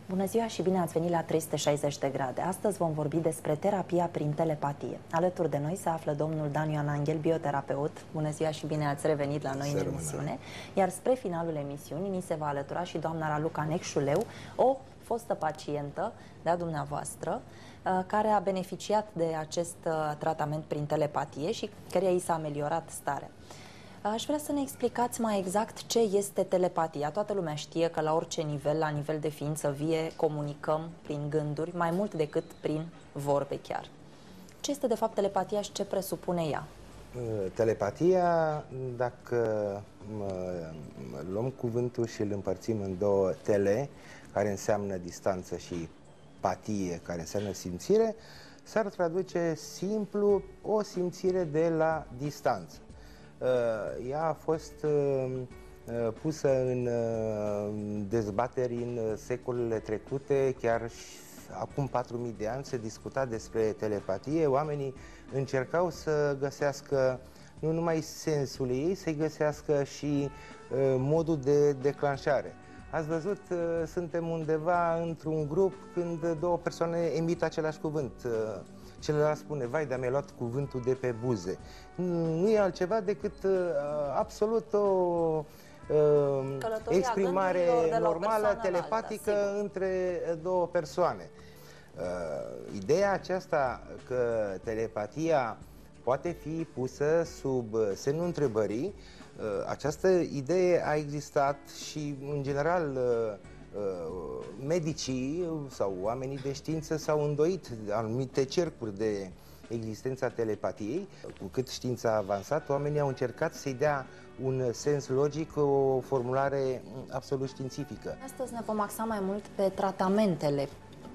Bună ziua și bine ați venit la 360 de grade. Astăzi vom vorbi despre terapia prin telepatie. Alături de noi se află domnul Dan Ioan Anghel, bioterapeut. Bună ziua și bine ați revenit la noi în emisiune. Iar spre finalul emisiunii ni se va alătura și doamna Raluca Necșuleu, o fostă pacientă de-a dumneavoastră, care a beneficiat de acest tratament prin telepatie și căreia i s-a ameliorat starea. Aș vrea să ne explicați mai exact ce este telepatia. Toată lumea știe că la orice nivel, la nivel de ființă vie, comunicăm prin gânduri, mai mult decât prin vorbe chiar. Ce este de fapt telepatia și ce presupune ea? Telepatia, dacă luăm cuvântul și îl împărțim în două, tele, care înseamnă distanță, și patie, care înseamnă simțire, s-ar traduce simplu o simțire de la distanță. Ea a fost pusă în dezbateri în secolele trecute, chiar acum 4000 de ani se discuta despre telepatie. Oamenii încercau să găsească nu numai sensul ei, să-i găsească și modul de declanșare. Ați văzut, suntem undeva într-un grup când două persoane emit același cuvânt. Celălalt spune, vai, dar mi-ai luat cuvântul de pe buze. Nu e altceva decât absolut o exprimare normală, telepatică, alta, între două persoane. Ideea aceasta că telepatia poate fi pusă sub semnul întrebării, această idee a existat și, în general, medicii sau oamenii de știință s-au îndoit anumite cercuri de existența telepatiei. Cu cât știința a avansat, oamenii au încercat să-i dea un sens logic, o formulare absolut științifică. Astăzi ne vom axa mai mult pe tratamentele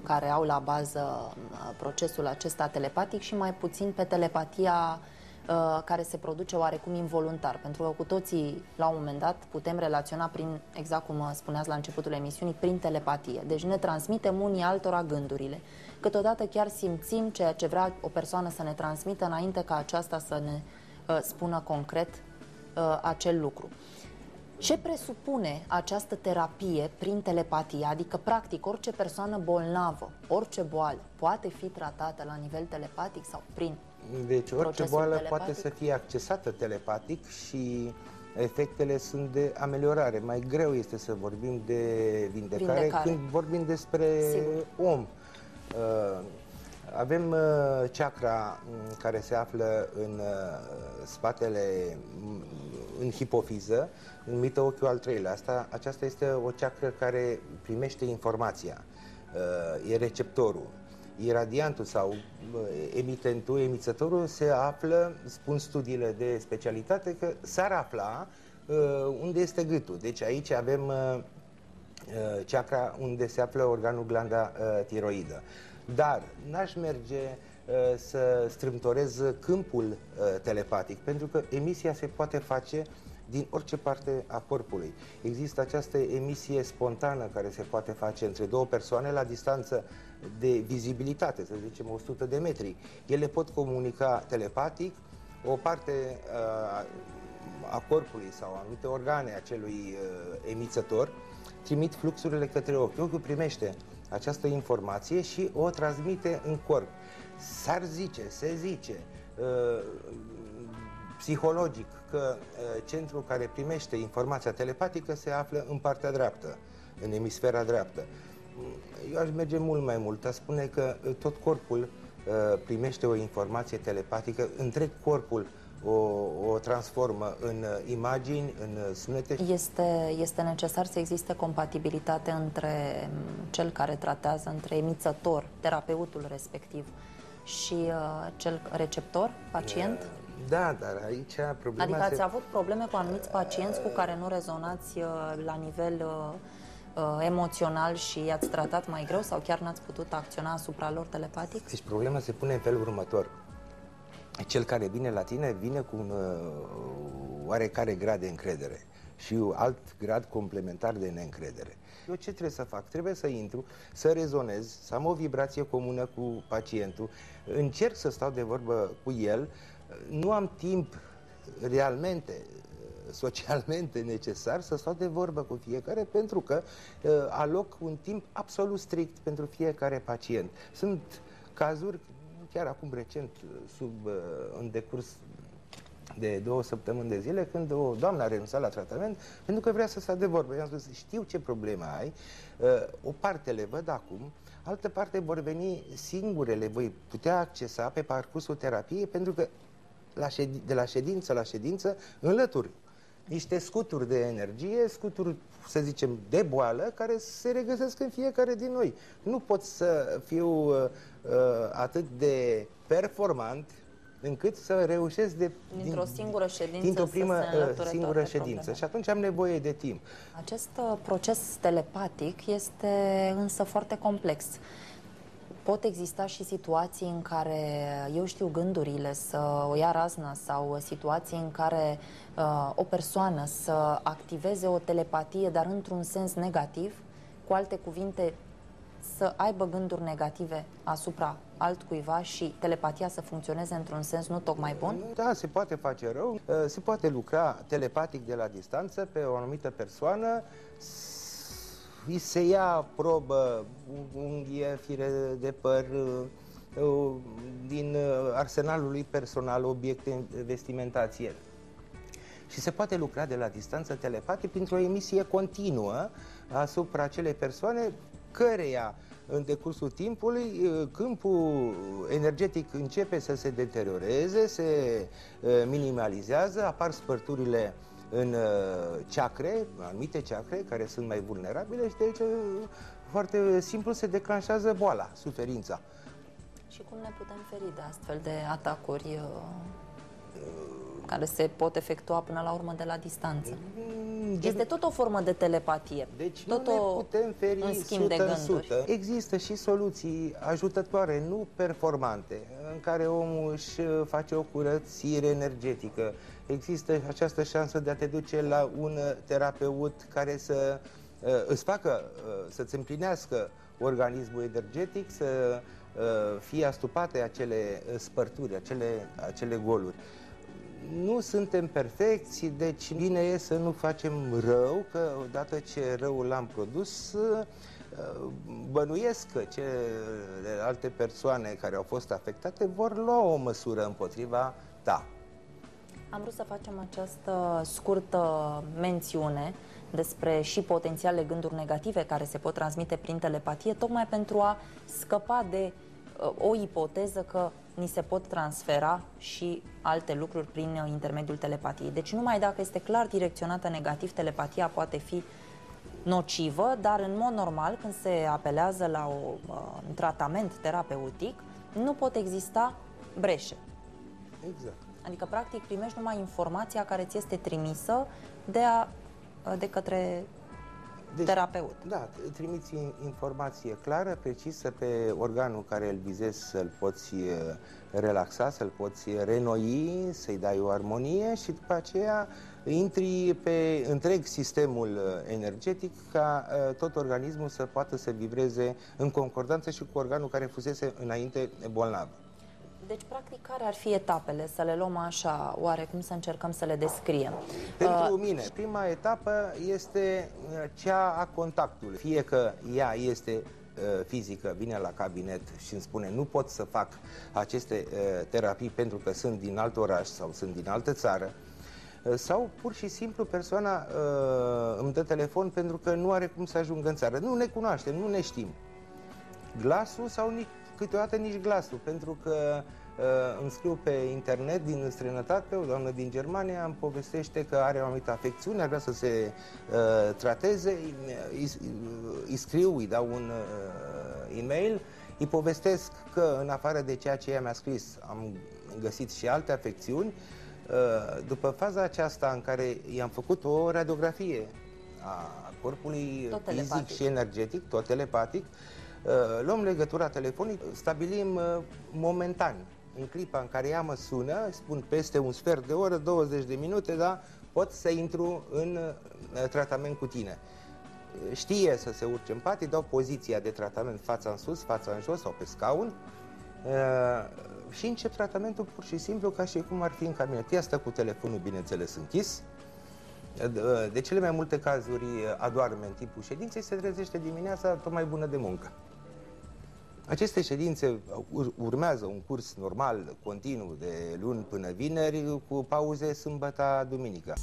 care au la bază procesul acesta telepatic și mai puțin pe telepatia care se produce oarecum involuntar, pentru că cu toții la un moment dat putem relaționa prin, exact cum spuneați la începutul emisiunii, prin telepatie. Deci ne transmitem unii altora gândurile. Câteodată chiar simțim ceea ce vrea o persoană să ne transmită înainte ca aceasta să ne spună concret acel lucru. Ce presupune această terapie prin telepatie? Adică, practic, orice persoană bolnavă, orice boală, poate fi tratată la nivel telepatic sau prin Deci orice boală telepatic? poate să fie accesată telepatic și efectele sunt de ameliorare. Mai greu este să vorbim de vindecare când vorbim despre om. Avem chakra care se află în spatele, în hipofiză, numită ochiul al treilea. Aceasta este o chakra care primește informația, e receptorul. Iradiantul sau emitentul, emițătorul se află, spun studiile de specialitate, că s-ar afla unde este gâtul. Deci aici avem chakra unde se află organul glanda tiroidă. Dar n-aș merge să strâmtorez câmpul telepatic, pentru că emisia se poate face din orice parte a corpului. Există această emisie spontană care se poate face între două persoane la distanță de vizibilitate, să zicem 100 de metri. Ele pot comunica telepatic, o parte a corpului sau anumite organe acelui emițător trimit fluxurile către ochi. Ochiul primește această informație și o transmite în corp. S-ar zice, se zice psihologic că centrul care primește informația telepatică se află în partea dreaptă, în emisfera dreaptă. Eu aș merge mult mai mult, aș spune că tot corpul primește o informație telepatică, întreg corpul o transformă în imagini, în sunete. Este necesar să existe compatibilitate între cel care tratează, între emițător, terapeutul respectiv, și cel receptor, pacient? Da, dar aici problema... Adică ați avut probleme cu anumiți pacienți cu care nu rezonați la nivel emoțional și i-ați tratat mai greu sau chiar n-ați putut acționa asupra lor telepatic? Deci problema se pune în felul următor. Cel care vine la tine vine cu un oarecare grad de încredere și un alt grad complementar de neîncredere. Eu ce trebuie să fac? Trebuie să intru, să rezonez, să am o vibrație comună cu pacientul, încerc să stau de vorbă cu el, nu am timp realmente socialmente necesar să stau de vorbă cu fiecare, pentru că aloc un timp absolut strict pentru fiecare pacient. Sunt cazuri, chiar acum recent, în decurs de 2 săptămâni de zile, când o doamnă a renunțat la tratament pentru că vrea să stea de vorbă. I-am spus, știu ce probleme ai, o parte le văd acum, altă parte vor veni singure, le voi putea accesa pe parcursul terapiei, pentru că de la ședință la ședință înlături niște scuturi de energie, scuturi, să zicem, de boală, care se regăsesc în fiecare din noi. Nu pot să fiu atât de performant încât să reușesc dintr-o singură ședință, dintr-o primă singură ședință. Problemele. Și atunci am nevoie de timp. Acest proces telepatic este însă foarte complex. Pot exista și situații în care eu știu gândurile să o ia razna, sau situații în care o persoană să activeze o telepatie, dar într-un sens negativ, cu alte cuvinte, să aibă gânduri negative asupra altcuiva și telepatia să funcționeze într-un sens nu tocmai bun? Da, se poate face rău, se poate lucra telepatic de la distanță pe o anumită persoană, îi se ia probă, unghie, fire de păr, din arsenalul lui personal, obiecte, vestimentație. Și se poate lucra de la distanță telepatic printr-o emisie continuă asupra acelei persoane, căreia în decursul timpului câmpul energetic începe să se deterioreze, se minimalizează, apar spărturile în chakre, anumite chakre care sunt mai vulnerabile, și de aici foarte simplu se declanșează boala, suferința. Și cum ne putem feri de astfel de atacuri care se pot efectua până la urmă de la distanță? Este tot o formă de telepatie. Deci tot nu ne putem feri un schimb de gânduri. 100%. Există și soluții ajutătoare, nu performante, în care omul își face o curățire energetică. Există această șansă de a te duce la un terapeut care să îți facă, să-ți împlinească organismul energetic, să fie astupate acele spărturi, acele goluri. Nu suntem perfecți, deci bine e să nu facem rău, că odată ce răul l-am produs, bănuiesc că celelalte persoane care au fost afectate vor lua o măsură împotriva ta. Am vrut să facem această scurtă mențiune despre și potențiale gânduri negative care se pot transmite prin telepatie, tocmai pentru a scăpa de o ipoteză că ni se pot transfera și alte lucruri prin intermediul telepatiei. Deci numai dacă este clar direcționată negativ, telepatia poate fi nocivă, dar în mod normal, când se apelează la un tratament terapeutic, nu pot exista breșe. Exact. Adică, practic, primești numai informația care ți este trimisă de către terapeut. Da, trimiți informație clară, precisă pe organul care îl vizezi, să-l poți relaxa, să-l poți renoi, să-i dai o armonie și după aceea intri pe întreg sistemul energetic ca tot organismul să poată să vibreze în concordanță și cu organul care fusese înainte bolnav. Deci, practic, care ar fi etapele? Să le luăm așa, oarecum să încercăm să le descriem. Pentru mine, prima etapă este cea a contactului. Fie că ea este fizică, vine la cabinet și îmi spune nu pot să fac aceste terapii pentru că sunt din alt oraș sau sunt din altă țară, sau pur și simplu persoana îmi dă telefon pentru că nu are cum să ajungă în țară. Nu ne cunoaștem, nu ne știm. Glasul sau câteodată nici glasul, pentru că îmi scriu pe internet din străinătate, o doamnă din Germania îmi povestește că are o anumită afecțiune, ar vrea să se trateze, îi scriu, îi dau un e-mail, îi povestesc că în afară de ceea ce ea mi-a scris am găsit și alte afecțiuni. După faza aceasta în care i-am făcut o radiografie a corpului fizic și energetic, tot telepatic, luăm legătura telefonică, stabilim momentan, în clipa în care ea mă sună, spun peste un sfert de oră, 20 de minute, da, pot să intru în tratament cu tine. Știe să se urce în pat, îi dau poziția de tratament fața în sus, fața în jos sau pe scaun și încep tratamentul pur și simplu ca și cum ar fi în cabinet. Ea stă cu telefonul, bineînțeles, închis, De cele mai multe cazuri adoarme în timpul ședinței, se trezește dimineața tot mai bună de muncă. Aceste ședințe urmează un curs normal, continuu, de luni până vineri, cu pauze sâmbătă, duminică.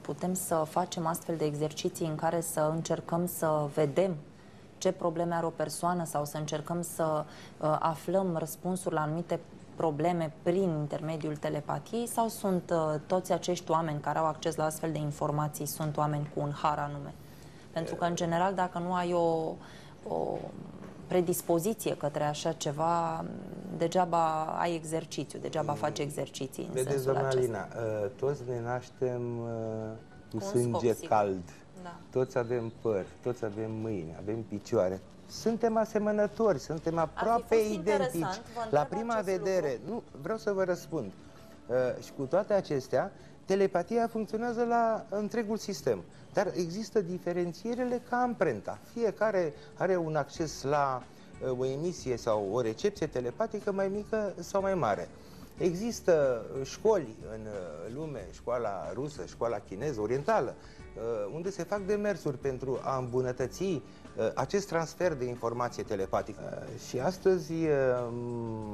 Putem să facem astfel de exerciții în care să încercăm să vedem ce probleme are o persoană sau să încercăm să aflăm răspunsuri la anumite probleme prin intermediul telepatiei, sau sunt toți acești oameni care au acces la astfel de informații sunt oameni cu un har anume? Pentru că, în general, dacă nu ai o predispoziție către așa ceva, degeaba ai exercițiu, degeaba faci exerciții în Vedeți, sensul doamna acesta. Alina, toți ne naștem cu Cu un sânge scop, cald. Da. Toți avem păr, toți avem mâini, avem picioare. Suntem asemănători, suntem aproape identici. La prima vedere, nu, vreau să vă răspund. Și cu toate acestea, telepatia funcționează la întregul sistem. Dar există diferențierele ca amprenta. Fiecare are un acces la o emisie sau o recepție telepatică mai mică sau mai mare. Există școli în lume, școala rusă, școala chineză, orientală, unde se fac demersuri pentru a îmbunătăți acest transfer de informație telepatică. Și astăzi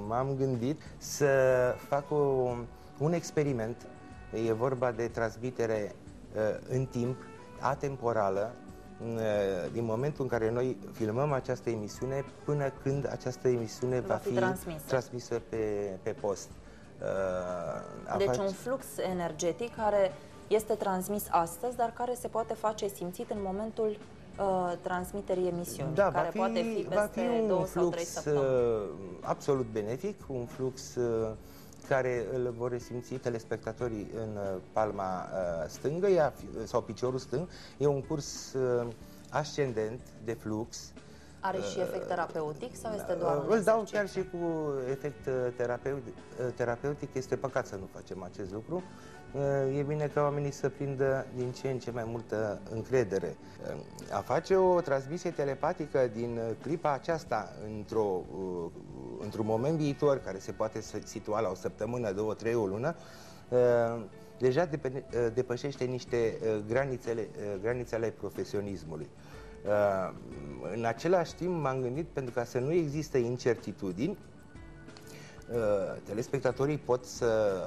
m-am gândit să fac un experiment. E vorba de transmitere în timp, atemporală, din momentul în care noi filmăm această emisiune până când această emisiune va fi transmisă pe post. Deci un flux energetic care este transmis astăzi, dar care se poate face simțit în momentul transmiterii emisiunii, da, care poate fi peste 2 sau 3 săptămâni. Absolut benefic, un flux care îl vor resimți telespectatorii în palma stângă sau piciorul stâng. E un curs ascendent de flux. Are și efect terapeutic sau este doar un Îl dau exercițiu? chiar și cu efect terapeutic. Este păcat să nu facem acest lucru. E bine ca oamenii să prindă din ce în ce mai multă încredere. A face o transmisie telepatică din clipa aceasta într-un moment viitor, care se poate situa la o săptămână, 2, 3, o lună, deja depășește niște granițe ale profesionismului. În același timp m-am gândit, pentru ca să nu existe incertitudini, telespectatorii pot să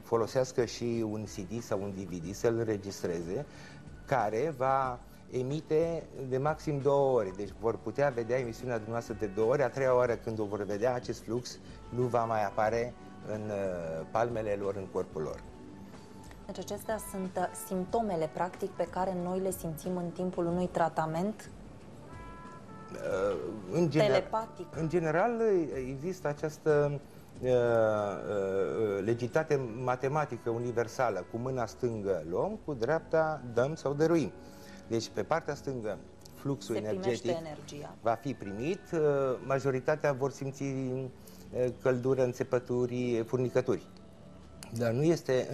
folosească și un CD sau un DVD, să-l înregistreze, care va emite de maxim 2 ore. Deci vor putea vedea emisiunea dumneavoastră de 2 ore, a 3-a oară când o vor vedea, acest flux nu va mai apare în palmele lor, în corpul lor. Deci acestea sunt simptomele, practic, pe care noi le simțim în timpul unui tratament telepatic. În general, există această legitate matematică universală. Cu mâna stângă luăm, cu dreapta dăm sau dăruim. Deci, pe partea stângă, fluxul energetic va fi primit. Majoritatea vor simți căldură, înțepături, furnicături. Dar nu este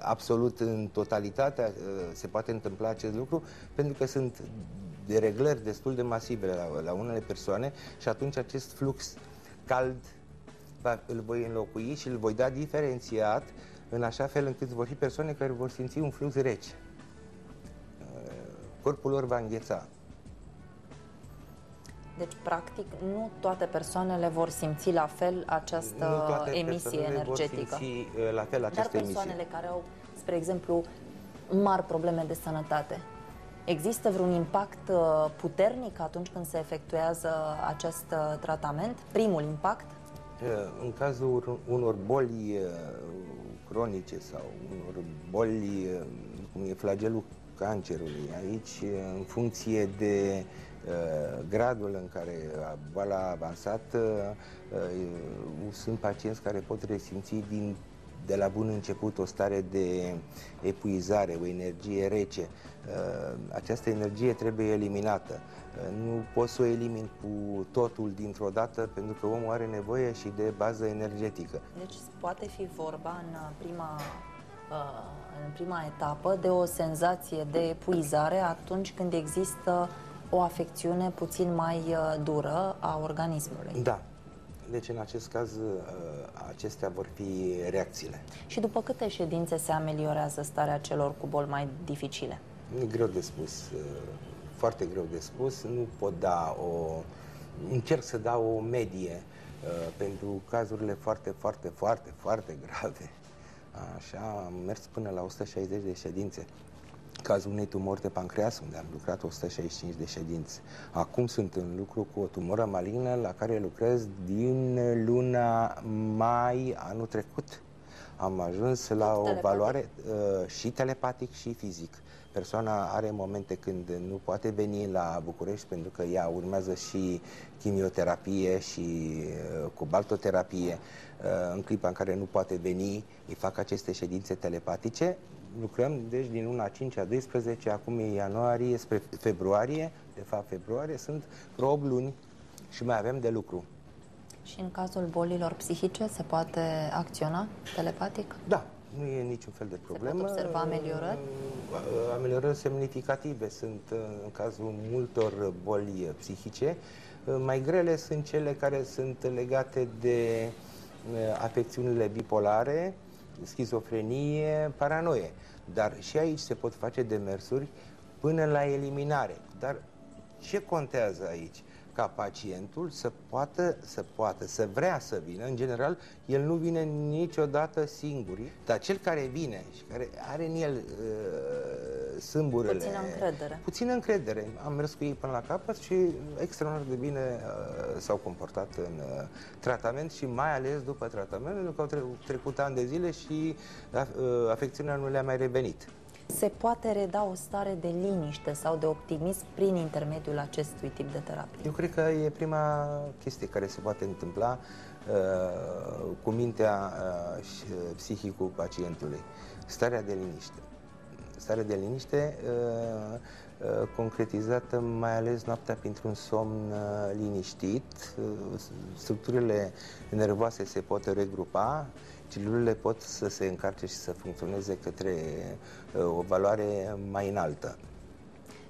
absolut în totalitate, se poate întâmpla acest lucru, pentru că sunt dereglări destul de masive la unele persoane și atunci acest flux cald îl voi înlocui și îl voi da diferențiat în așa fel încât vor fi persoane care vor simți un flux rece. Corpul lor va îngheța. Deci, practic, nu toate persoanele vor simți la fel această emisie energetică. Vor simți la fel această Dar persoanele care au, spre exemplu, mari probleme de sănătate, există vreun impact puternic atunci când se efectuează acest tratament? Primul impact? În cazul unor boli cronice sau unor boli, cum e flagelul cancerului, aici, în funcție de gradul în care boala a avansat, sunt pacienți care pot resimți de la bun început o stare de epuizare, o energie rece. Această energie trebuie eliminată. Nu poți să o elimini cu totul dintr-o dată, pentru că omul are nevoie și de bază energetică. Deci poate fi vorba în prima etapă de o senzație de epuizare atunci când există o afecțiune puțin mai dură a organismului. Da. Deci, în acest caz, acestea vor fi reacțiile. Și după câte ședințe se ameliorează starea celor cu boli mai dificile? E greu de spus, foarte greu de spus. Nu pot da încerc să dau o medie pentru cazurile foarte grave. Așa, am mers până la 160 de ședințe. Cazul unei tumori de pancreas, unde am lucrat 165 de ședințe. Acum sunt în lucru cu o tumoră malignă la care lucrez din luna mai anul trecut. Am ajuns la o valoare și telepatic și fizic. Persoana are momente când nu poate veni la București pentru că ea urmează și chimioterapie și cobaltoterapie. În clipa în care nu poate veni, îi fac aceste ședințe telepatice. Lucrăm, deci, din luna 5 a 12, acum e ianuarie spre februarie, de fapt februarie, sunt vreo 8 luni și mai avem de lucru. Și în cazul bolilor psihice se poate acționa telepatic? Da, nu e niciun fel de problemă. Se pot observa ameliorări? Ameliorări semnificative sunt în cazul multor boli psihice. Mai grele sunt cele care sunt legate de afecțiunile bipolare, schizofrenie, paranoie. Dar și aici se pot face demersuri până la eliminare. Dar ce contează aici? Ca pacientul să vrea să vină. În general, el nu vine niciodată singur, dar cel care vine și care are în el sâmburele... Puțină încredere. Am mers cu ei până la capăt și extraordinar de bine s-au comportat în tratament și mai ales după tratament, pentru că au trecut ani de zile și afecțiunea nu le-a mai revenit. Se poate reda o stare de liniște sau de optimism prin intermediul acestui tip de terapie? Eu cred că e prima chestie care se poate întâmpla cu mintea și psihicul pacientului. Starea de liniște. Starea de liniște concretizată mai ales noaptea printr-un somn liniștit. Structurile nervoase se pot regrupa, celulele pot să se încarce și să funcționeze către o valoare mai înaltă.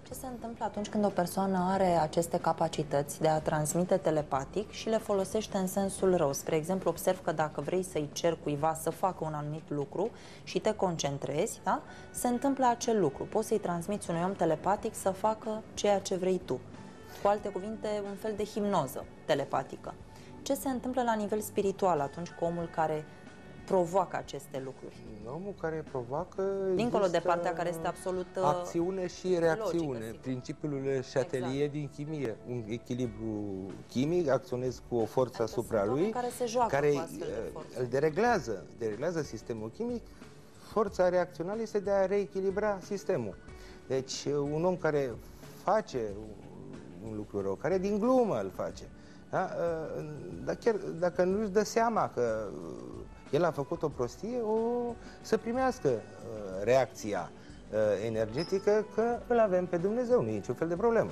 Ce se întâmplă atunci când o persoană are aceste capacități de a transmite telepatic și le folosește în sensul rău? Spre exemplu, observ că dacă vrei să-i ceri cuiva să facă un anumit lucru și te concentrezi, da? Se întâmplă acel lucru. Poți să-i transmiți unui om telepatic să facă ceea ce vrei tu. Cu alte cuvinte, un fel de hipnoză telepatică. Ce se întâmplă la nivel spiritual atunci cu omul care provoacă aceste lucruri? Omul care provoacă... Dincolo de partea care este absolut acțiune și reacțiune. Logică, Principiul Chatelier din chimie. Un echilibru chimic, acționezi cu o forță asupra lui, care se joacă care cu astfel de forță. Îl dereglează sistemul chimic. Forța reacțională este de a reechilibra sistemul. Deci, un om care face un lucru rău, care din glumă îl face, da? Dar chiar dacă nu își dă seama că el a făcut o prostie, să primească reacția energetică că îl avem pe Dumnezeu, nu e niciun fel de problemă.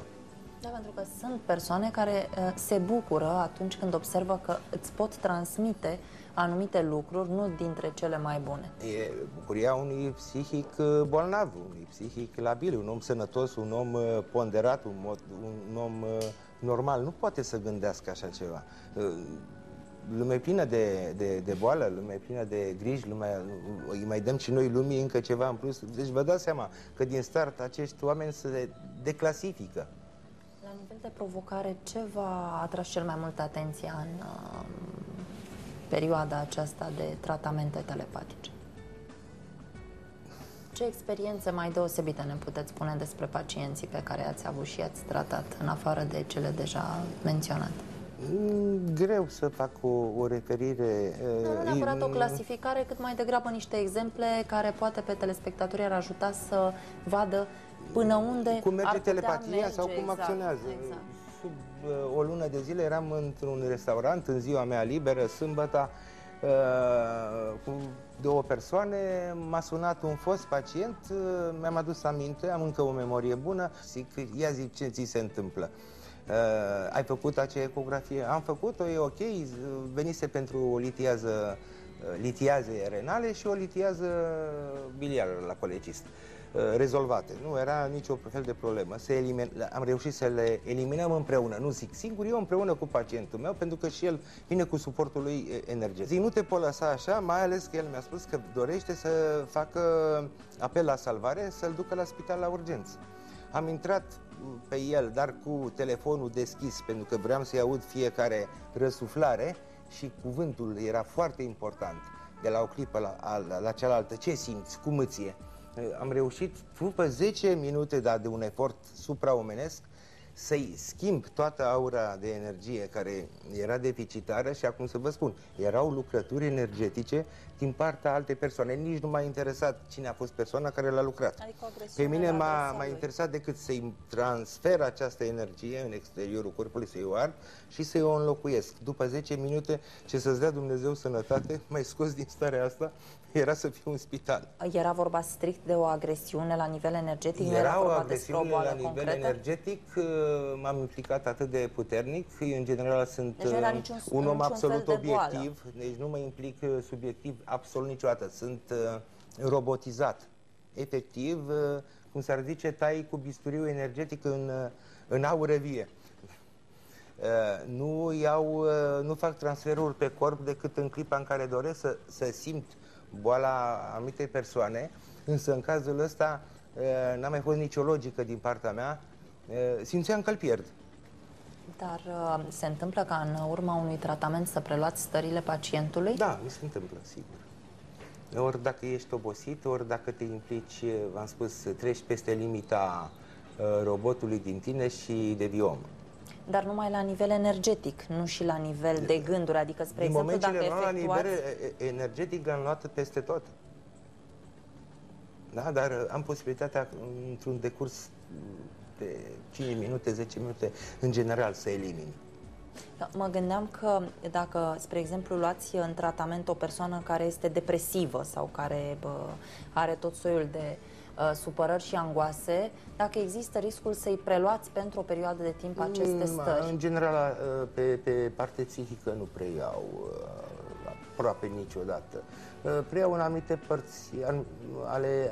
Da, pentru că sunt persoane care se bucură atunci când observă că îți pot transmite anumite lucruri, nu dintre cele mai bune. E bucuria unui psihic bolnav, unui psihic labil, un om sănătos, un om ponderat, un om normal. Nu poate să gândească așa ceva. Lumea e plină de boală, lumea e plină de griji, îi mai dăm și noi lumii încă ceva în plus. Deci vă dați seama că din start acești oameni se declasifică. La nivel de provocare, ce v-a atras cel mai mult atenția în perioada aceasta de tratamente telepatice? Ce experiențe mai deosebite ne puteți spune despre pacienții pe care ați avut și i-ați tratat, în afară de cele deja menționate? Greu să fac o referire. Nu neapărat o clasificare, cât mai degrabă niște exemple care poate pe telespectatori ar ajuta să vadă până unde cum merge ar putea telepatia merge, sau cum acționează. Exact. Sub o lună de zile eram într-un restaurant în ziua mea liberă, sâmbătă, cu 2 persoane, m-a sunat un fost pacient, mi-am adus aminte, am încă o memorie bună, ia zic ce ți se întâmplă. Ai făcut acea ecografie? Am făcut-o, e ok, venise pentru o litiaze renale și o litiază biliară la colecist. rezolvate. Nu era nicio fel de problemă. Am reușit să le eliminăm împreună, nu zic singur, eu împreună cu pacientul meu, pentru că și el vine cu suportul lui energetic. Zic, nu te pot lăsa așa, mai ales că el mi-a spus că dorește să facă apel la salvare, să-l ducă la spital la urgență. Am intrat pe el, dar cu telefonul deschis, pentru că vreau să-i aud fiecare răsuflare și cuvântul era foarte important. De la o clipă la cealaltă, ce simți, cum îți e? Am reușit, după 10 minute de un efort supraomenesc, să-i schimb toată aura de energie care era deficitară și acum să vă spun, erau lucrături energetice din partea altei persoane. Nici nu m-a interesat cine a fost persoana care l-a lucrat. Adică pe mine m-a interesat decât să-i transfer această energie în exteriorul corpului, să-i o ard și să-i o înlocuiesc. După 10 minute, ce să-ți dea Dumnezeu sănătate, m-ai scos din starea asta, era să fiu în spital. Era vorba strict de o agresiune la nivel energetic? Era o agresiune la nivel energetic, m-am implicat atât de puternic, în general sunt un om absolut obiectiv, deci nu mă implic subiectiv absolut niciodată, sunt robotizat. Efectiv, cum s-ar zice, tai cu bisturiu energetic în aură vie. Nu fac transferuri pe corp decât în clipa în care doresc să simt boala anumitei persoane, însă în cazul ăsta n-a mai fost nicio logică din partea mea, simțeam că îl pierd. Dar se întâmplă ca în urma unui tratament să preluați stările pacientului? Da, mi se întâmplă, sigur. Ori dacă ești obosit, ori dacă te implici, v-am spus, treci peste limita robotului din tine și de biom. Dar numai la nivel energetic, nu și la nivel de gânduri, adică, spre exemplu, dacă efectuați... la nivel energetic l-am luat peste tot. Da, dar am posibilitatea, într-un decurs de 5 minute, 10 minute, în general, să elimin. Da, mă gândeam că dacă, spre exemplu, luați în tratament o persoană care este depresivă sau care are tot soiul de supărări și angoase, dacă există riscul să-i preluați pentru o perioadă de timp aceste stări? În general, pe parte psihică nu preiau aproape niciodată. Preiau în anumite părți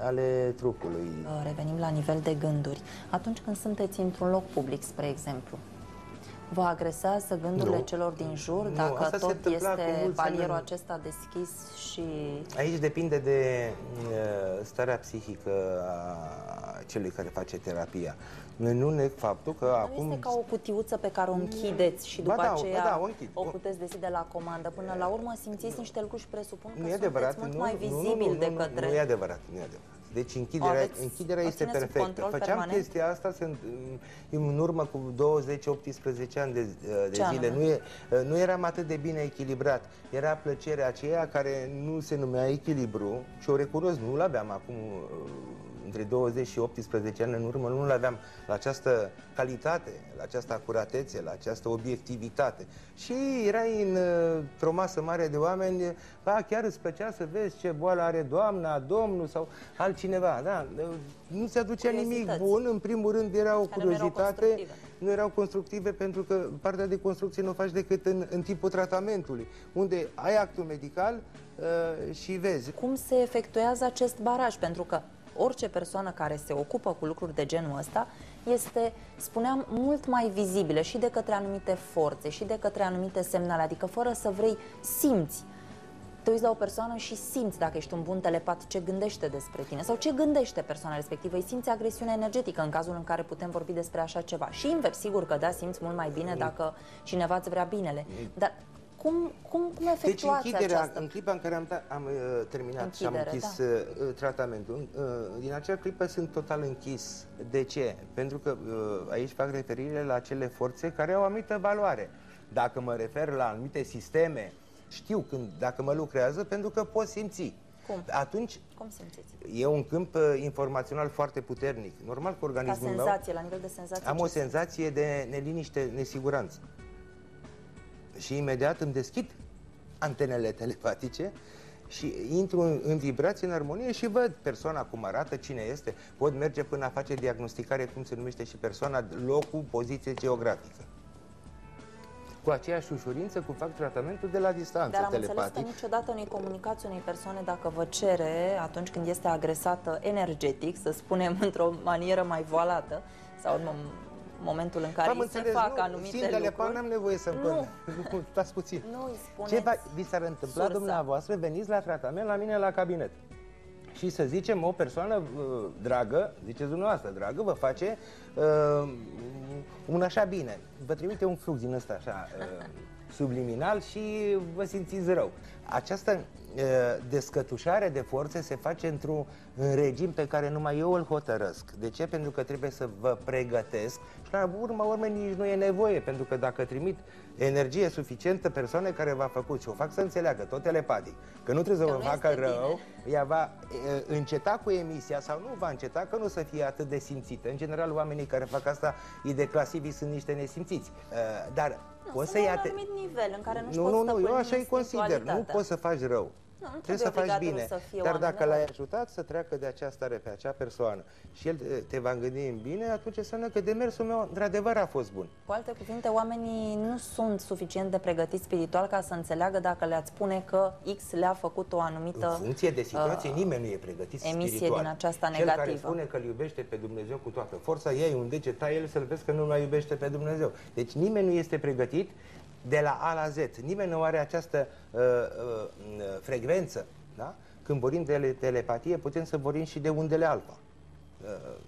ale trupului. Revenim la nivel de gânduri. Atunci când sunteți într-un loc public, spre exemplu, vă agresează gândurile celor din jur, dacă tot este palierul acesta deschis și... Aici depinde de starea psihică a celui care face terapia. Nu neg faptul că acum... este ca o cutiuță pe care o închideți și după aceea o puteți deschide la comandă. Până la urmă simțiți niște lucruri și presupun că sunteți mult mai vizibil de către... Nu e adevărat, nu e adevărat. Deci închiderea este perfectă. Făceam chestia asta în urmă cu 20-18 ani de zile. Nu eram atât de bine echilibrat. Era plăcerea aceea care nu se numea echilibru și o recunosc, nu l-aveam acum între 20 și 18 ani în urmă, nu l-aveam la această calitate, la această acuratețe, la această obiectivitate. Și erai într-o masă mare de oameni, chiar îți plăcea să vezi ce boală are doamna, domnul sau altcineva. Da? Nu se aducea nimic bun, în primul rând era o curiozitate, nu erau constructive pentru că partea de construcție nu o faci decât în timpul tratamentului, unde ai actul medical și vezi. Cum se efectuează acest baraj? Pentru că orice persoană care se ocupă cu lucruri de genul ăsta este, spuneam, mult mai vizibilă și de către anumite forțe și de către anumite semnale, adică fără să vrei, simți. Te uiți la o persoană și simți, dacă ești un bun telepat, ce gândește despre tine sau ce gândește persoana respectivă. Îi simți agresiunea energetică în cazul în care putem vorbi despre așa ceva. Și invers, sigur că da, simți mult mai bine dacă cineva îți vrea binele. Dar cum efectuați aceasta? În clipa în care am terminat și am închis tratamentul, din acea clipă sunt total închis. De ce? Pentru că aici fac referire la acele forțe care au o anumită valoare. Dacă mă refer la anumite sisteme, știu dacă mă lucrează, pentru că pot simți. Cum? Atunci, cum simțiți? E un câmp informațional foarte puternic. Normal că organismul meu... Ca senzație, la nivel de senzație? Am o senzație de neliniște, nesiguranță. Și imediat îmi deschid antenele telepatice și intru în vibrație, în armonie și văd persoana cum arată, cine este. Pot merge până a face diagnosticare, cum se numește și persoana, locul, poziție geografică. cu aceeași ușurință cum fac tratamentul de la distanță, Dar am telepatic. înțeles că niciodată nu-i comunicați unei persoane dacă vă cere, atunci când este agresată energetic, să spunem într-o manieră mai voalată, sau în momentul în care îi se fac anumite lucruri. N-am nevoie să-mi Nu. Stați puțin. Nu îi spuneți Ce vi s-ar întâmpla sursa. dumneavoastră, veniți la tratament la mine la cabinet și să zicem o persoană dragă, ziceți dumneavoastră, dragă, vă face un așa bine, vă trimite un flux din ăsta așa subliminal și vă simțiți rău. Această descătușare de forțe se face într-un regim pe care numai eu îl hotărăsc. De ce? Pentru că trebuie să vă pregătesc și la urma urmei nici nu e nevoie, pentru că dacă trimit energie suficientă persoane care v-a făcut și o fac să înțeleagă tot telepatic, că nu trebuie să vă facă rău, ea va înceta cu emisia sau nu va înceta, că nu să fie atât de simțită. În general, oamenii care fac asta ideclasivii sunt niște nesimțiți. Dar poți să ia un anumit nivel în care nu-și Nu, eu așa îi consider. Nu poți să faci rău. Nu trebuie să faci bine. Dar dacă l-ai ajutat să treacă de acea stare pe acea persoană și el te va gândi în bine, atunci înseamnă că demersul meu într-adevăr a fost bun. Cu alte cuvinte, oamenii nu sunt suficient de pregătiți spiritual ca să înțeleagă dacă le-ați spune că X le-a făcut o anumită în funcție de situație, nimeni nu e pregătit emisie spiritual. din aceasta Cel negativă. care spune că îl iubește pe Dumnezeu cu toată forța, iei un deget, tai el să-l vezi că nu mai iubește pe Dumnezeu. Deci nimeni nu este pregătit de la A la Z. Nimeni nu are această frecvență. Da? Când vorbim de telepatie, putem să vorbim și de undele alfa.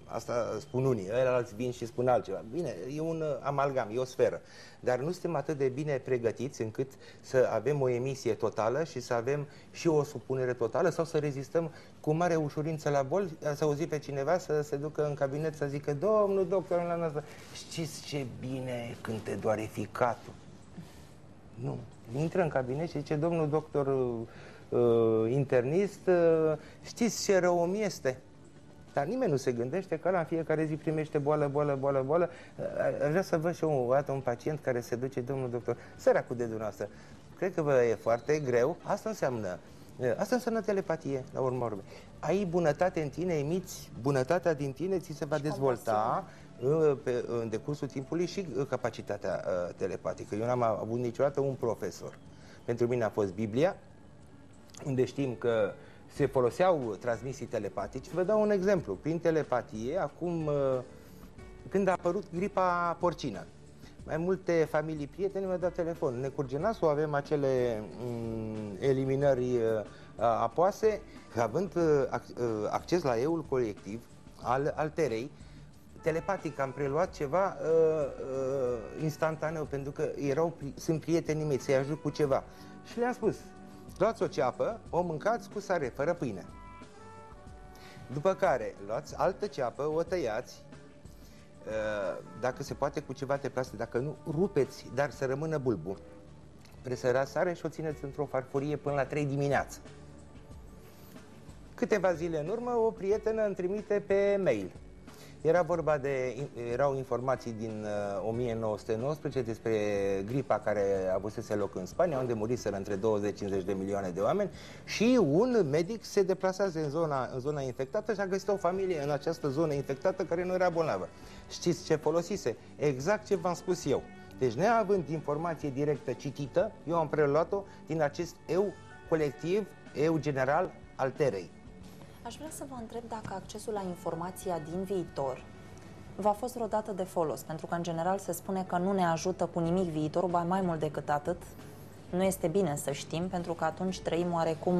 Asta spun unii, alții vin și spun altceva. Bine, e un amalgam, e o sferă. Dar nu suntem atât de bine pregătiți încât să avem o emisie totală și să avem și o supunere totală sau să rezistăm cu mare ușurință la boli. Să auzi pe cineva să se ducă în cabinet să zică: domnul doctor, la noastră, știți ce bine când te doare ficatul? Nu. Intră în cabinet și zice: domnul doctor internist, știți ce rău îmi este? Dar nimeni nu se gândește că ăla în fiecare zi primește boală. Aș vrea să văd și eu o dată un pacient care se duce: domnul doctor, săracul de dumneavoastră, cred că vă e foarte greu. Asta înseamnă telepatie, la urma urmei. Ai bunătate în tine, emiți bunătatea din tine, ți se va dezvolta în decursul timpului și capacitatea telepatică. Eu n-am avut niciodată un profesor. Pentru mine a fost Biblia, unde știm că se foloseau transmisii telepatice. Vă dau un exemplu. Prin telepatie, acum, când a apărut gripa porcină, mai multe familii prieteni mi-au dat telefon. Ne curge nasul, avem acele eliminări apoase, având acces la eul colectiv al terei, telepatic am preluat ceva instantaneu, pentru că sunt prietenii mei, să-i ajut cu ceva. Și le-am spus: luați o ceapă, o mâncați cu sare, fără pâine. După care luați altă ceapă, o tăiați, dacă se poate cu ceva de plastic, dacă nu, rupeți, dar să rămână bulbul. Presărați sare și o țineți într-o farfurie până la 3 dimineața. Câteva zile în urmă, o prietenă îmi trimite pe mail. Erau informații din 1919 despre gripa care avusese loc în Spania, unde muriseră între 20-50 de milioane de oameni, și un medic se deplasează în zona infectată și a găsit o familie în această zonă infectată care nu era bolnavă. Știți ce folosise? Exact ce v-am spus eu. Deci, neavând informație directă citită, eu am preluat-o din acest eu colectiv, eu general al terei. Aș vrea să vă întreb dacă accesul la informația din viitor v-a fost vreodată de folos, pentru că în general se spune că nu ne ajută cu nimic viitorul, ba mai mult decât atât. Nu este bine să știm, pentru că atunci trăim oarecum,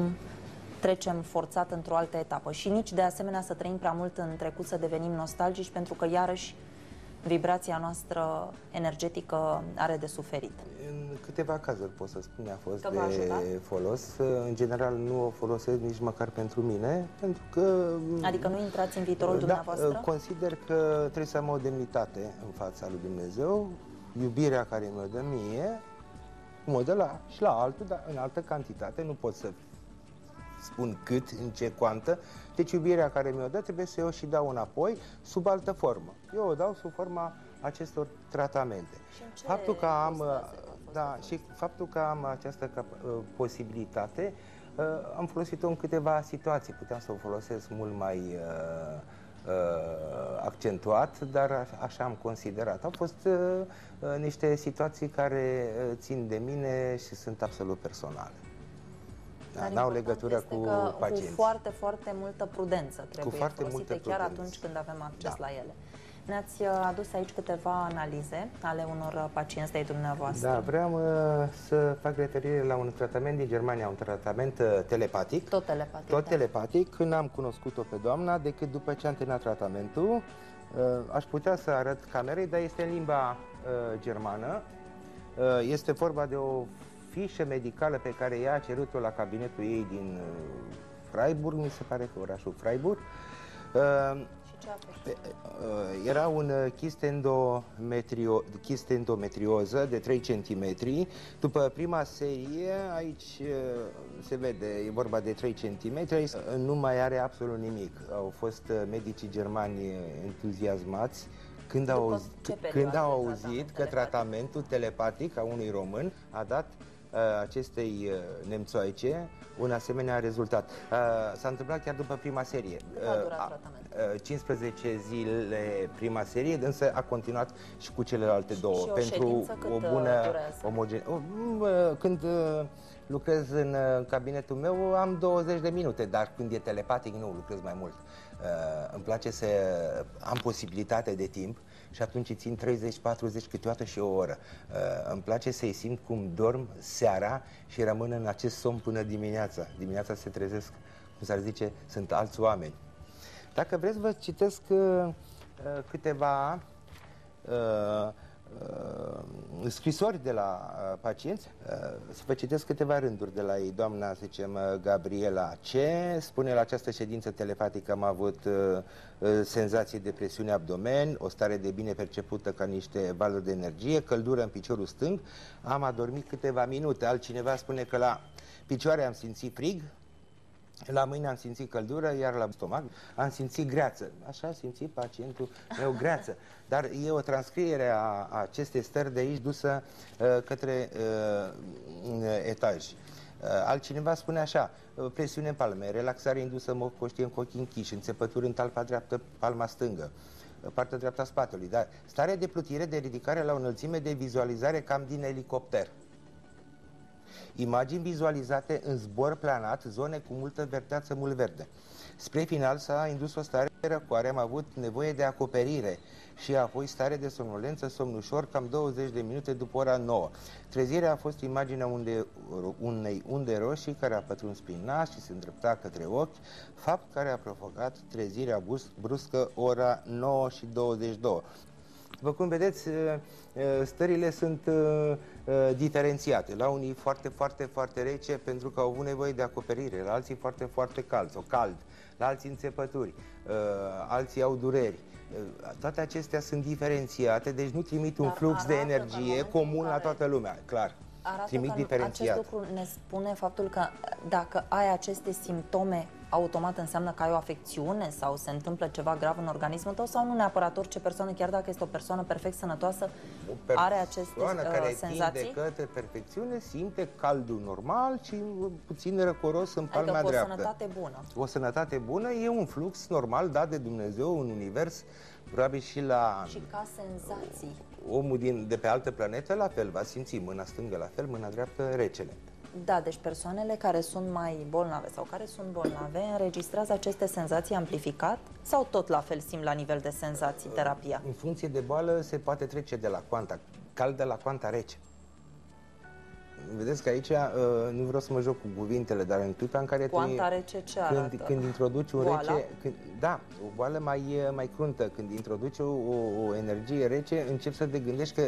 trecem forțat într-o altă etapă și nici de asemenea să trăim prea mult în trecut, să devenim nostalgici, pentru că iarăși vibrația noastră energetică are de suferit. În câteva cazuri pot să spun a fost de folos. În general nu o folosesc nici măcar pentru mine, pentru că... Adică nu intrați în viitorul dumneavoastră? Consider că trebuie să am o demnitate în fața lui Dumnezeu, iubirea care mi-o dă mie, mă dă și la altul, dar în altă cantitate, nu pot să spun cât, în ce coantă. Deci iubirea care mi-o dă trebuie să eu și dau înapoi sub altă formă. Eu o dau sub forma acestor tratamente. Faptul că am această posibilitate, am folosit-o în câteva situații. Puteam să o folosesc mult mai accentuat, dar așa am considerat. Au fost niște situații care țin de mine și sunt absolut personale. N-au legătură cu pacienții. Cu foarte, foarte multă prudență trebuie folosite multă chiar prudență. atunci când avem acces la ele. Ne-ați adus aici câteva analize ale unor pacienți de-ai dumneavoastră. Da, vreau să fac referire la un tratament din Germania, un tratament telepatic. Tot telepatic. Tot telepatic. Când am cunoscut-o pe doamna, decât după ce am terminat tratamentul, aș putea să arăt camerei, dar este în limba germană. Este vorba de o fișă medicală pe care ea a cerut-o la cabinetul ei din Freiburg, mi se pare că orașul Freiburg. Era un chist endometrioză de 3 cm. După prima serie, aici se vede, e vorba de 3 cm, nu mai are absolut nimic. Au fost medicii germani entuziasmați când au auzit că tratamentul telepatic a unui român a dat acestei nemțoaice un asemenea rezultat. S-a întâmplat chiar după prima serie. 15 zile prima serie, însă a continuat și cu celelalte două. Și pentru o bună când lucrez în cabinetul meu am 20 de minute, dar când e telepatic nu lucrez mai mult. Îmi place să am posibilitate de timp și atunci țin 30, 40, câteodată și o oră. Îmi place să-i simt cum dorm seara și rămân în acest somn până dimineața. Dimineața se trezesc, cum s-ar zice, sunt alți oameni. Dacă vreți, vă citesc câteva scrisori de la pacienți. Să vă citesc câteva rânduri de la ei. Doamna, să zicem, Gabriela C. spune: la această ședință telepatică am avut senzații de presiune abdomen, o stare de bine percepută ca niște valuri de energie, căldură în piciorul stâng, am adormit câteva minute. Altcineva spune că la picioare am simțit frig, la mâine am simțit căldură, iar la stomac am simțit greață. Așa a simțit pacientul meu, greață. Dar e o transcriere a acestei stări de aici dusă către etaj. Altcineva spune așa: presiune în palme, relaxare indusă în mod conștient cu ochii închiși, înțepături în talpa dreaptă, palma stângă, partea dreaptă a spatelui. Dar stare de plutire, de ridicare la o înălțime de vizualizare cam din elicopter. Imagini vizualizate în zbor planat, zone cu multă verdeață, mult verde. Spre final s-a indus o stare de răcoare, am avut nevoie de acoperire și apoi stare de somnolență, somn ușor, cam 20 de minute după ora 9. Trezirea a fost imaginea unei unde roșii care a pătruns prin nas și se îndrepta către ochi, fapt care a provocat trezirea bruscă ora 9 și 22. După cum vedeți, stările sunt diferențiate. La unii foarte, foarte, foarte rece pentru că au avut nevoie de acoperire, la alții foarte, foarte cald sau cald, la alții înțepături, alții au dureri. Toate acestea sunt diferențiate, deci nu trimit un flux de energie comun la toată lumea, clar. Trimit diferențiat. Acest lucru ne spune faptul că dacă ai aceste simptome, automat înseamnă că ai o afecțiune sau se întâmplă ceva grav în organismul tău, sau nu neapărat orice persoană, chiar dacă este o persoană perfect sănătoasă, are aceste senzații? Care tinde către perfecțiune simte caldul normal și puțin răcoros în palma dreaptă. O sănătate bună. O sănătate bună e un flux normal dat de Dumnezeu în univers, probabil și la... Și ca senzații. Omul de pe altă planetă la fel va simți mâna stângă la fel, mâna dreaptă recele. Da, deci persoanele care sunt mai bolnave sau care sunt bolnave înregistrează aceste senzații amplificat sau tot la fel simt la nivel de senzații terapia? În funcție de boală se poate trece de la quanta caldă la quanta rece. Vedeți că aici nu vreau să mă joc cu cuvintele, dar în clipa în care quanta rece ce arată? Când introduci un rece, da, o boală mai cruntă, când introduci o energie rece, începi să te gândești că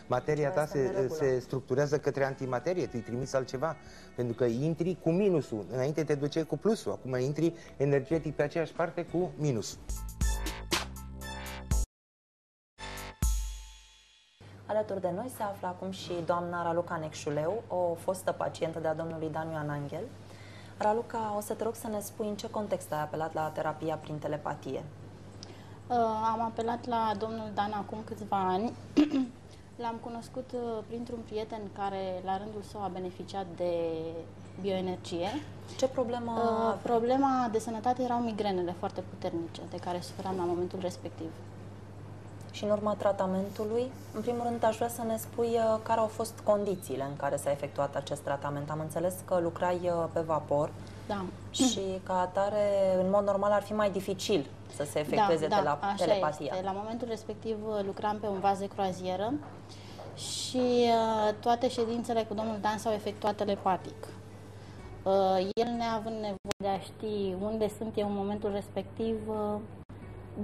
materia ta se structurează către antimaterie, tu-i trimiți altceva, pentru că intri cu minusul, înainte te duceai cu plusul, acum intri energetic pe aceeași parte cu minusul. Alături de noi se află acum și doamna Raluca Necșuleu, o fostă pacientă de-a domnului Dan Ioan Anghel. Raluca, o să te rog să ne spui în ce context ai apelat la terapia prin telepatie. Am apelat la domnul Dan acum câțiva ani L-am cunoscut printr-un prieten care la rândul său a beneficiat de bioenergie. Ce problemă? Problema de sănătate erau migrenele foarte puternice de care suferam la momentul respectiv. Și în urma tratamentului, în primul rând aș vrea să ne spui care au fost condițiile în care s-a efectuat acest tratament. Am înțeles că lucrai pe vapor, da. Și ca atare, în mod normal, ar fi mai dificil să se efectueze telepatia. Este. La momentul respectiv lucram pe un vas de croazieră și toate ședințele cu domnul Dan s-au efectuat telepatic. El, neavând nevoie de a ști unde sunt eu în momentul respectiv,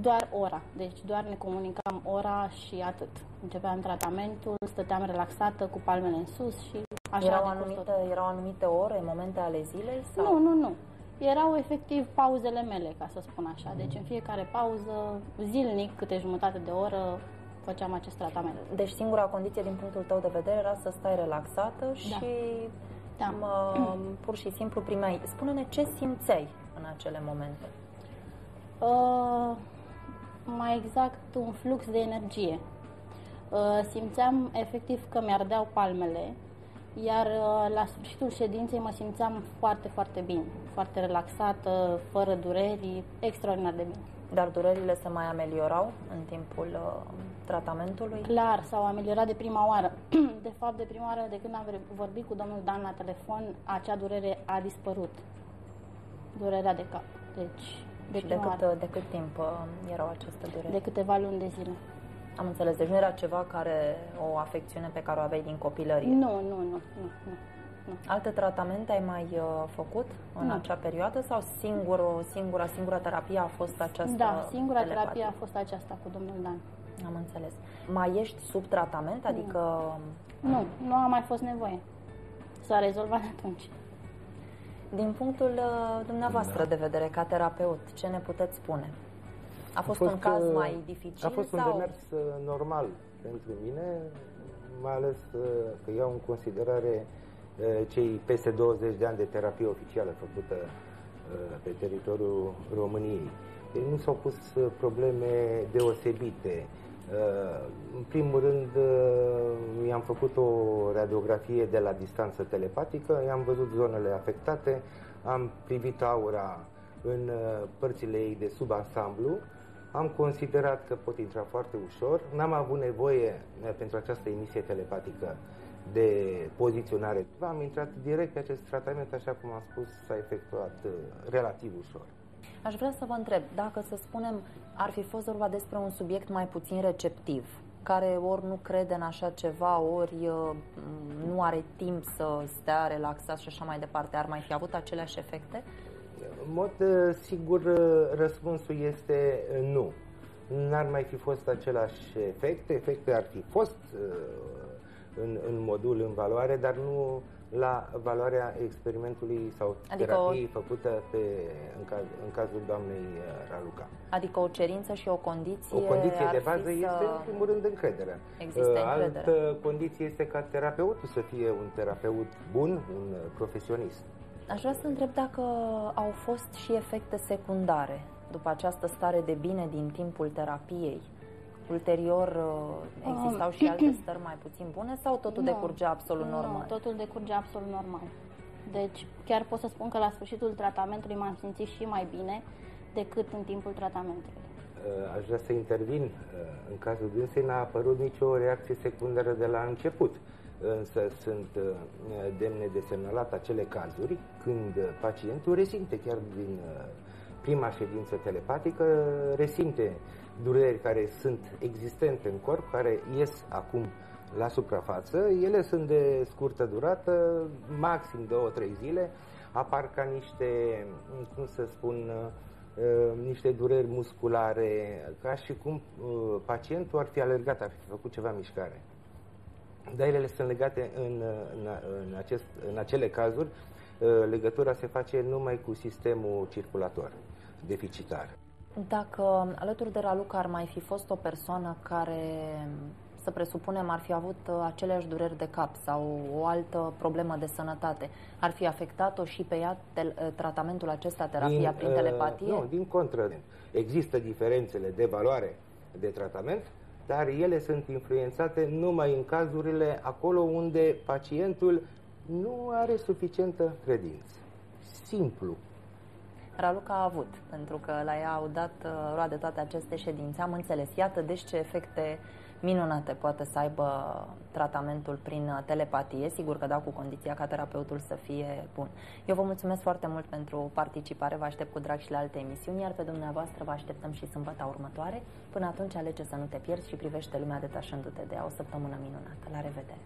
doar ora. Deci doar ne comunicam ora și atât. Începeam tratamentul, stăteam relaxată cu palmele în sus și așa. Erau anumite ore, momente ale zilei? Sau? Nu. Erau efectiv pauzele mele, ca să spun așa. Deci în fiecare pauză, zilnic, câte jumătate de oră, făceam acest tratament. Deci singura condiție din punctul tău de vedere era să stai relaxată și pur și simplu primeai. Spune-ne ce simțeai în acele momente. Mai exact un flux de energie. Simțeam efectiv că mi-ardeau palmele, iar la sfârșitul ședinței mă simțeam foarte, foarte bine, foarte relaxată, fără dureri, extraordinar de bine. Dar durerile se mai ameliorau în timpul tratamentului? Clar, s-au ameliorat de prima oară. De fapt, de prima oară, de când am vorbit cu domnul Dan la telefon, acea durere a dispărut. Durerea de cap. Deci, de cât timp erau aceste dureri? De câteva luni de zile. Am înțeles. Deci nu era ceva o afecțiune pe care o aveai din copilărie? Nu. Alte tratamente ai mai făcut în acea perioadă sau singura terapie a fost aceasta? Da, singura terapie a fost aceasta cu domnul Dan. Am înțeles. Mai ești sub tratament? Adică... Nu a mai fost nevoie. S-a rezolvat atunci. Din punctul dumneavoastră de vedere, ca terapeut, ce ne puteți spune? A fost un caz mai dificil? A fost un demers normal pentru mine, mai ales că iau în considerare cei peste 20 de ani de terapie oficială făcută pe teritoriul României. Nu s-au pus probleme deosebite. În primul rând, i-am făcut o radiografie de la distanță telepatică, i-am văzut zonele afectate, am privit aura în părțile ei de subansamblu, am considerat că pot intra foarte ușor, n-am avut nevoie pentru această emisie telepatică de poziționare. Am intrat direct pe acest tratament, așa cum am spus, s-a efectuat relativ ușor. Aș vrea să vă întreb, dacă, să spunem, ar fi fost vorba despre un subiect mai puțin receptiv, care ori nu crede în așa ceva, ori nu are timp să stea relaxat și așa mai departe, ar mai fi avut aceleași efecte? În mod sigur, răspunsul este nu. N-ar mai fi fost același efect. Efecte ar fi fost în modul, în valoare, dar nu la valoarea experimentului sau terapiei făcută în cazul doamnei Raluca. Adică o cerință și o condiție. O condiție de bază este, în primul rând, încrederea. Altă condiție este ca terapeutul să fie un terapeut bun, un profesionist. Aș vrea să întreb dacă au fost și efecte secundare după această stare de bine din timpul terapiei. Ulterior existau și alte stări mai puțin bune sau totul decurgea absolut normal? Totul decurgea absolut normal. Deci chiar pot să spun că la sfârșitul tratamentului m-am simțit și mai bine decât în timpul tratamentului. Aș vrea să intervin. În cazul dânsei n-a apărut nicio reacție secundară de la început. Însă sunt demne de semnalat acele cazuri când pacientul resimte, chiar din prima ședință telepatică, resimte dureri care sunt existente în corp, care ies acum la suprafață. Ele sunt de scurtă durată, maxim 2-3 zile, apar ca niște, cum să spun, niște dureri musculare, ca și cum pacientul ar fi alergat, ar fi făcut ceva mișcare. Dar ele sunt legate în acele cazuri, legătura se face numai cu sistemul circulator deficitar. Dacă alături de Raluca ar mai fi fost o persoană care, să presupunem, ar fi avut aceleași dureri de cap sau o altă problemă de sănătate, ar fi afectat-o și pe ea tratamentul acesta, terapia prin telepatie? Nu, din contră. Există diferențele de valoare de tratament, dar ele sunt influențate numai în cazurile acolo unde pacientul nu are suficientă credință. Simplu. Raluca a avut, pentru că la ea au dat roade toate aceste ședințe. Am înțeles. Iată deci ce efecte minunate poate să aibă tratamentul prin telepatie, sigur că da, cu condiția ca terapeutul să fie bun. Eu vă mulțumesc foarte mult pentru participare, vă aștept cu drag și la alte emisiuni, iar pe dumneavoastră vă așteptăm și sâmbăta următoare. Până atunci, alege să nu te pierzi și privește lumea detașându-te de ea. O săptămână minunată. La revedere!